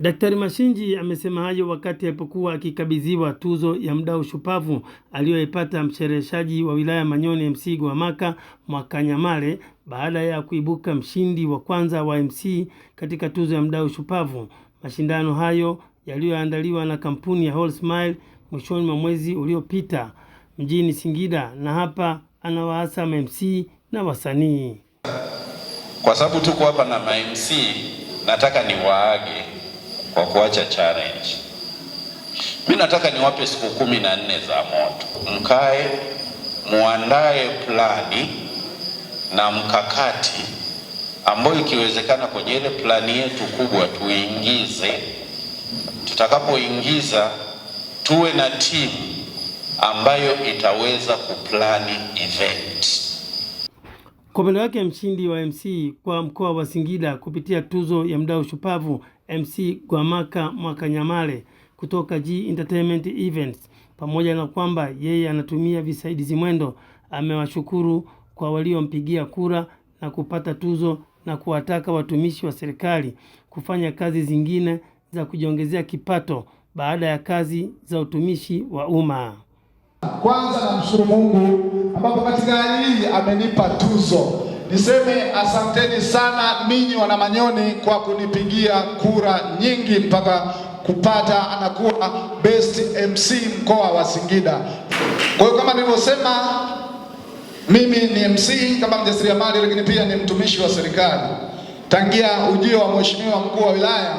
Daktari Mashinji amesema hayo wakati alipokuwa akikabidhiwa tuzo ya mdau shupavu aliyoipata mshereheshaji wa wilaya Manyoni MC Gwamaka Mwakanyamale baada ya kuibuka mshindi wa kwanza wa MC katika tuzo ya mdau shupavu. Mashindano hayo yaliyoandaliwa na kampuni ya Whole Smile mwishoni mwa mwezi uliopita mjini Singida, na hapa anawaasa MC na wasanii. Kwa sababu tuko hapa na MC, nataka niwaage kwa kuacha challenge. Mimi nataka niwape siku 14 za moto. Mkae muandae plani na mkakati ambayo ikiwezekana kwenye ile plani yetu kubwa tuingize. Tutakapoingiza tuwe na timu ambayo itaweza kuplani event. Kwa upande wake mshindi wa MC kwa mkoa wa Singida kupitia tuzo ya mdau shupavu MC Gwamaka Mwakanyamale kutoka G Entertainment Events, pamoja na kwamba yeye anatumia visaidizi mwendo, amewashukuru kwa waliompigia kura na kupata tuzo na kuwataka watumishi wa serikali kufanya kazi zingine za kujiongezea kipato baada ya kazi za utumishi wa umma. Kwanza namshukuru Mungu ambapo katika hali hii amenipa tuzo. Niseme asanteni sana ninyi wana Manyoni kwa kunipigia kura nyingi mpaka kupata anakuwa best MC mkoa wa Singida. Kwa hiyo kama nilivyosema, mimi ni MC kama mjasiriamali, lakini pia ni mtumishi wa serikali. Tangia ujio wa mheshimiwa mkuu wa wilaya,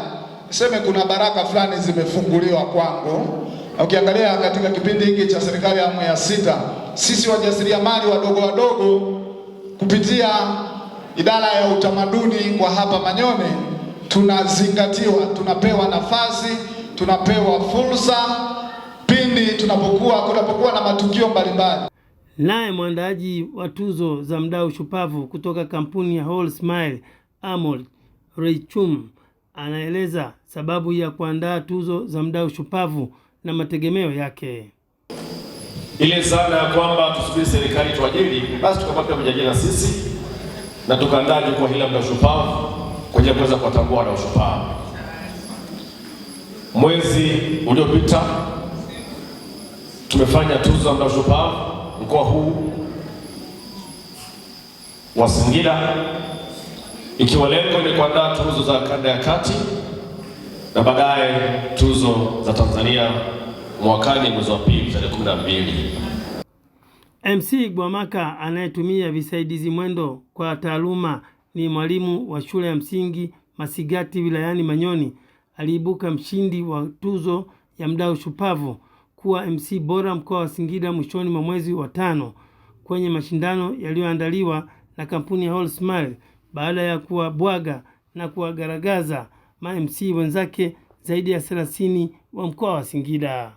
niseme kuna baraka fulani zimefunguliwa kwangu. Ukiangalia katika kipindi hiki cha serikali ya awamu ya 6, sisi wajasiriamali wadogo kupitia idara ya utamaduni kwa hapa Manyoni tunazingatiwa, tunapewa nafasi, tunapewa fursa pindi kunapokuwa na matukio mbalimbali. Naye mwandaaji wa tuzo za mdau shupavu kutoka kampuni ya Whole Smile Amol Reichum anaeleza sababu ya kuandaa tuzo za mdau shupavu na mategemeo yake. Ile zana ya kwamba tusubiri serikali tuajiri, basi tukapata kujiajiri na sisi na tukaandaa jukwaa hili la mdau shupavu kwa ajili ya kuweza kuwatambua wadau shupavu. Mwezi uliopita tumefanya tuzo za mdau shupavu mkoa huu wa Singida, ikiwa lengo ni kuandaa tuzo za kanda ya kati na baadaye tuzo za Tanzania mwakani mwezi wa pili tarehe 12. MC Gwamaka anayetumia visaidizi mwendo kwa taaluma ni mwalimu wa shule ya msingi Masigati wilayani Manyoni. Aliibuka mshindi wa tuzo ya mdau shupavu kuwa MC bora mkoa wa Singida mwishoni mwa mwezi wa 5 kwenye mashindano yaliyoandaliwa na kampuni ya Whole Smile baada ya kuwabwaga na kuwagaragaza ma-MC wenzake zaidi ya 30 wa mkoa wa Singida.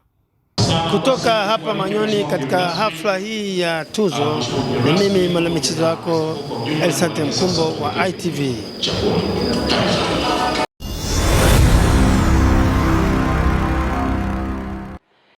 Kutoka hapa Manyoni katika hafla hii ya tuzo, ni mimi mwanamichezo wako Elisante Mkumbo wa ITV.